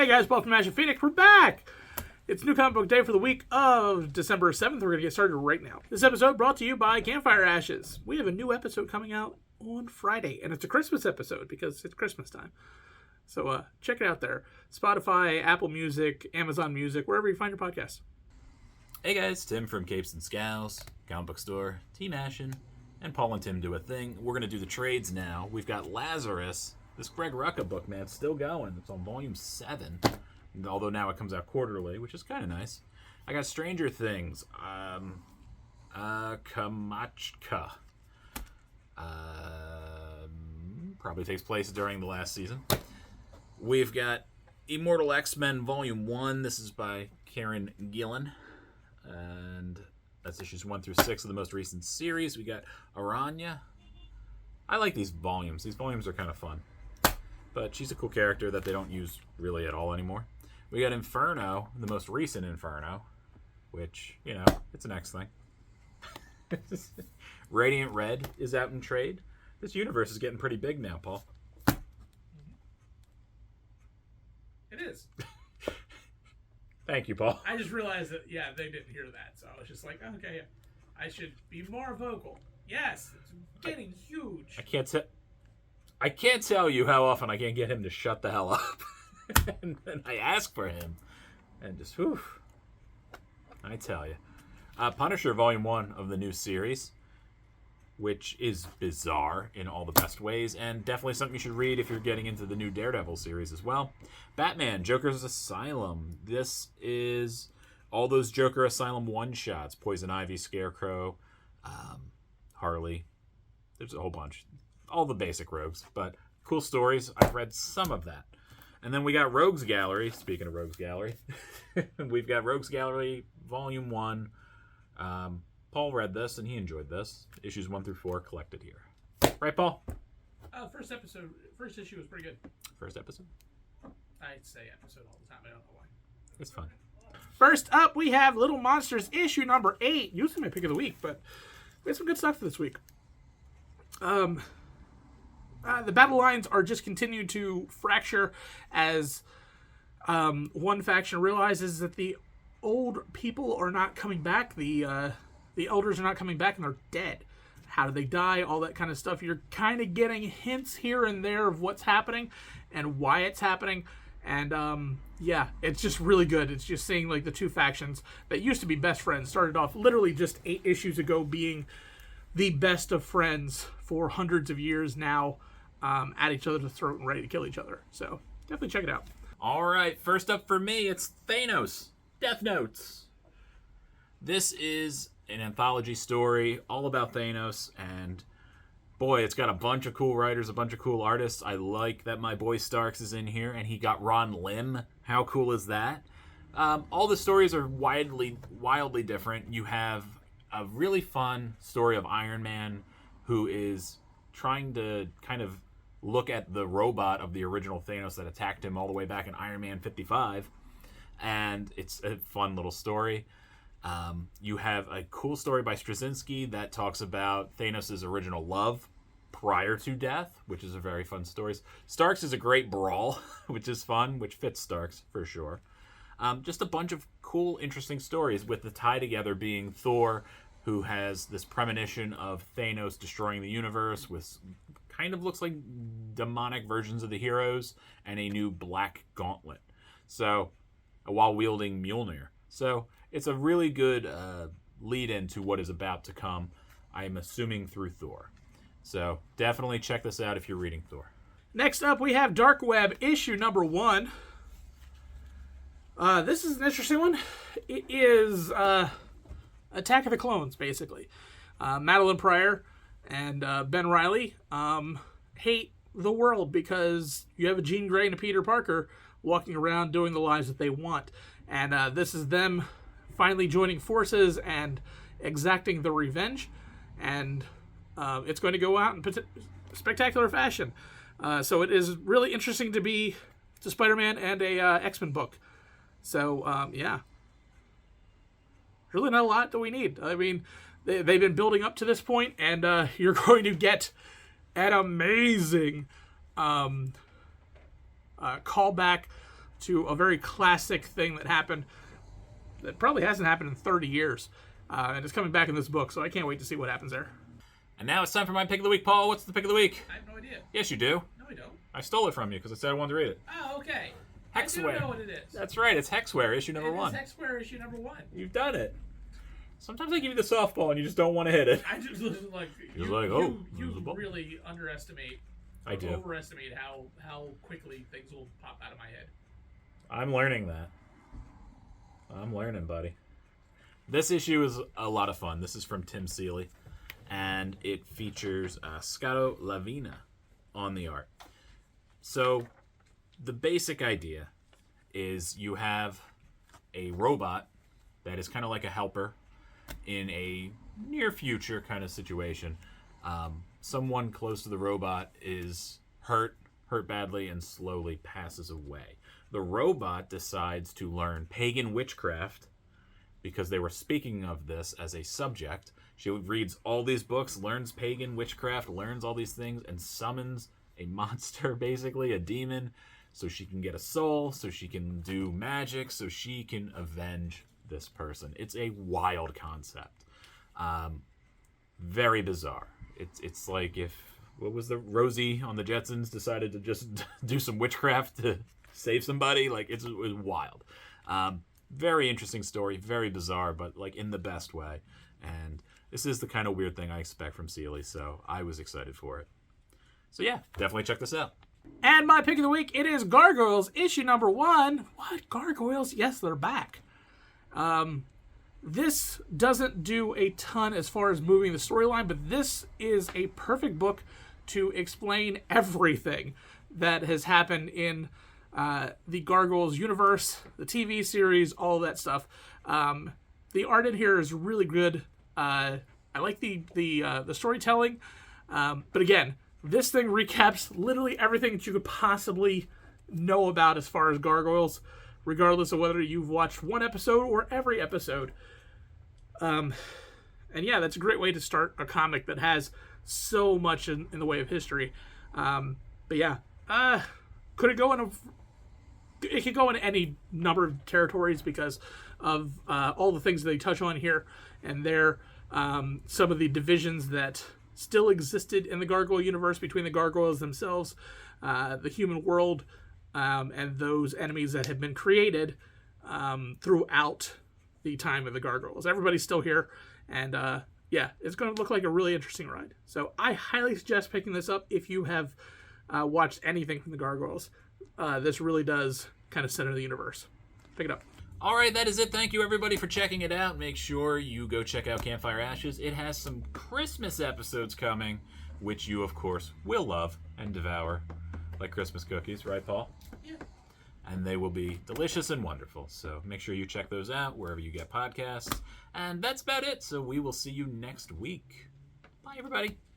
Hey guys, Paul from Ashen Phoenix. We're back! It's New Comic Book Day for the week of December 7th. We're going to get started right now. This episode brought to you by Campfire Ashes. We have a new episode coming out on Friday, and it's a Christmas episode because it's Christmas time. So check it out there. Spotify, Apple Music, Amazon Music, wherever you find your podcasts. Hey guys, Tim from Capes and Scowls, Comic Book Store, Team Ashen, and Paul and Tim do a thing. We're going to do the trades now. We've got Lazarus. This Greg Rucka book, man, it's still going. It's on volume 7. Although now it comes out quarterly, which is kind of nice. I got Stranger Things. Kamachka. Probably takes place during the last season. We've got Immortal X-Men Volume 1. This is by Karen Gillan. And that's issues 1 through 6 of the most recent series. We got Aranya. I like these volumes. These volumes are kind of fun. But she's a cool character that they don't use really at all anymore. We got Inferno, the most recent Inferno, which, you know, it's an X thing. Radiant Red is out in trade. This universe is getting pretty big now, Paul. It is. Thank you, Paul. I just realized that, yeah, they didn't hear that, so I was just like, okay, I should be more vocal. Yes, it's getting huge. I can't tell you how often I can't get him to shut the hell up. And then I ask for him. And just, whew. I tell you. Punisher Volume 1 of the new series, which is bizarre in all the best ways, and definitely something you should read if you're getting into the new Daredevil series as well. Batman, Joker's Asylum. This is all those Joker Asylum one-shots. Poison Ivy, Scarecrow, Harley. There's a whole bunch. All the basic rogues, but cool stories. I've read some of that. And then we got Rogues Gallery. Speaking of Rogues Gallery, we've got Rogues Gallery Volume 1. Paul read this, and he enjoyed this. Issues 1 through 4 collected here. Right, Paul? First issue was pretty good. First episode? I say episode all the time. I don't know why. It's fun. First up, we have Little Monsters issue number 8. Usually my pick of the week, but we have some good stuff for this week. The battle lines are just continuing to fracture as one faction realizes that the old people are not coming back. The elders are not coming back, and they're dead. How did they die? All that kind of stuff. You're kind of getting hints here and there of what's happening and why it's happening. And yeah, it's just really good. It's just seeing like the two factions that used to be best friends started off literally just 8 issues ago being the best of friends for hundreds of years now, at each other's throat and ready to kill each other. So definitely check it out. All right, first up for me, it's Thanos, Death Notes. This is an anthology story all about Thanos, and boy, it's got a bunch of cool writers, a bunch of cool artists. I like that my boy Starks is in here, and he got Ron Lim. How cool is that? All the stories are wildly different. You have a really fun story of Iron Man, who is trying to kind of look at the robot of the original Thanos that attacked him all the way back in Iron Man 55. And it's a fun little story. You have a cool story by Straczynski that talks about Thanos' original love prior to death, which is a very fun story. Starks is a great brawl, which is fun, which fits Starks for sure. Just a bunch of cool, interesting stories, with the tie together being Thor, who has this premonition of Thanos destroying the universe with kind of looks like demonic versions of the heroes and a new black gauntlet. So, while wielding Mjolnir. So, it's a really good lead-in to what is about to come, I'm assuming through Thor. So, definitely check this out if you're reading Thor. Next up, we have Dark Web issue number 1. This is an interesting one. It is Attack of the Clones, basically. Madeline Pryor and Ben Reilly hate the world because you have a Jean Grey and a Peter Parker walking around doing the lives that they want. And this is them finally joining forces and exacting the revenge. And it's going to go out in spectacular fashion. So it is really interesting to be to Spider-Man and a X-Men book. So, yeah. Really not a lot that we need. I mean, they've been building up to this point, and you're going to get an amazing callback to a very classic thing that happened that probably hasn't happened in 30 years. And it's coming back in this book, so I can't wait to see what happens there. And now it's time for my pick of the week, Paul. What's the pick of the week? I have no idea. Yes, you do. No, I don't. I stole it from you because I said I wanted to read it. Oh, okay. Hexware. I do know what it is. That's right. It's Hexware, issue number 1. It's Hexware issue number 1. You've done it. Sometimes I give you the softball and you just don't want to hit it. I just like You're you, like, oh, you really underestimate. I do. Overestimate how quickly things will pop out of my head. I'm learning that. I'm learning, buddy. This issue is a lot of fun. This is from Tim Seeley, and it features Scotto Lavina on the art. So the basic idea is you have a robot that is kind of like a helper in a near future kind of situation. Someone close to the robot is hurt badly, and slowly passes away. The robot decides to learn pagan witchcraft because they were speaking of this as a subject. She reads all these books, learns pagan witchcraft, learns all these things, and summons a monster, basically, a demon, so she can get a soul, so she can do magic, so she can avenge this person. It's a wild concept. Very bizarre. It's like if, what was the Rosie on the Jetsons decided to just do some witchcraft to save somebody? Like, it was wild. Very interesting story, very bizarre, but like in the best way. And this is the kind of weird thing I expect from Seeley, so I was excited for it. So yeah, definitely check this out. And my pick of the week, it is Gargoyles, issue number 1. What? Gargoyles? Yes, they're back. This doesn't do a ton as far as moving the storyline, but this is a perfect book to explain everything that has happened in the Gargoyles universe, the TV series, all of that stuff. The art in here is really good. I like the storytelling, but again, this thing recaps literally everything that you could possibly know about as far as Gargoyles, regardless of whether you've watched one episode or every episode. And yeah, that's a great way to start a comic that has so much in the way of history. But yeah, could it go in it could go in any number of territories because of all the things they touch on here, and there some of the divisions that still existed in the Gargoyle universe between the Gargoyles themselves, the human world, and those enemies that have been created throughout the time of the Gargoyles. Everybody's still here, and yeah, it's going to look like a really interesting ride. So I highly suggest picking this up if you have watched anything from the Gargoyles. This really does kind of center the universe. Pick it up. All right, that is it. Thank you, everybody, for checking it out. Make sure you go check out Campfire Ashes. It has some Christmas episodes coming, which you, of course, will love and devour like Christmas cookies, right, Paul? Yeah. And they will be delicious and wonderful. So make sure you check those out wherever you get podcasts. And that's about it. So we will see you next week. Bye, everybody.